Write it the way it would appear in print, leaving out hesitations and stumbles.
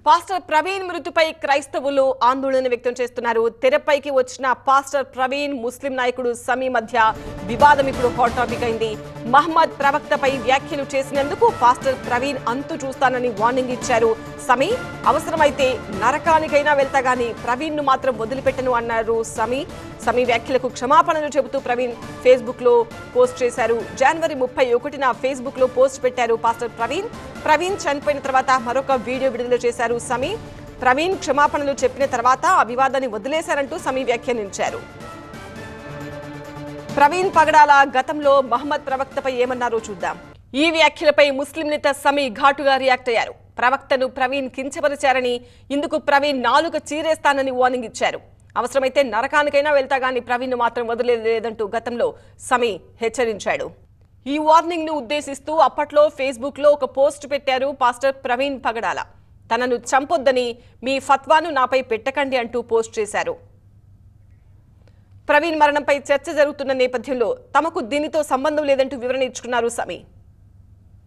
Pastor Praveen మృతిపై క్రైస్తవులు ఆందోళన వ్యక్తం చేస్తున్నారు. తెరపైకి వచ్చిన పాస్టర్ ప్రవీణ్ ముస్లిం నాయకుడు సమీ మధ్య వివాదం ఇప్పుడు హాట్ టాపిక్ అయింది. మహమ్మద్ ప్రవక్తపై వ్యాఖ్యలు చేసినందుకు పాస్టర్ ప్రవీణ్ అంతు చూస్తానని వార్నింగ్ ఇచ్చారు. సమీ అవసరమైతే నరకానికైనా వెళ్తా గానీ ప్రవీణ్ ను మాత్రం వదిలిపెట్టను అన్నారు. సమీ వ్యాఖ్యలకు క్షమాపణలు చెబుతూ ప్రవీణ్ ఫేస్బుక్ లో పోస్ట్ చేశారు. జనవరి 31న ఫేస్బుక్ లో పోస్ట్ పెట్టారు పాస్టర్ ప్రవీణ్ చనిపోయిన తర్వాత మరొక వీడియో విడుదల చేశారు. ప్రవీణ్ క్షమాపణలు చెప్పిన తర్వాత ఆ వివాదాన్ని వదిలేశారంటూ సమీ వ్యాఖ్యానించారు. ప్రవీణ్ పగడాల గతంలో మహమ్మద్ ప్రవక్తపై ఏమన్నారో చూద్దాం. ఈ వ్యాఖ్యలపై ముస్లిం నేత సమీ ఘాటుగా రియాక్ట్ అయ్యారు. ప్రవక్తను ప్రవీణ్ కించపరిచారని, ఇందుకు ప్రవీణ్ నాలుక చీరేస్తానని వార్నింగ్ ఇచ్చారు. అవసరమైతే నరకానికైనా వెళ్తా గానీ ప్రవీణ్ మాత్రం వదిలేదంటూ గతంలో సమీ హెచ్చరించాడు. ఈ వార్నింగ్ ను ఉద్దేశిస్తూ అప్పట్లో ఫేస్బుక్ లో ఒక పోస్ట్ పెట్టారు పాస్టర్ ప్రవీణ్ పగడాల. తనను చంపొద్దని, మీ ఫత్వాను నాపై పెట్టకండి అంటూ పోస్ట్ చేశారు. ప్రవీణ్ మరణంపై చర్చ జరుగుతున్న నేపథ్యంలో తమకు దీనితో సంబంధం లేదంటూ వివరణ ఇచ్చుకున్నారు సమీ.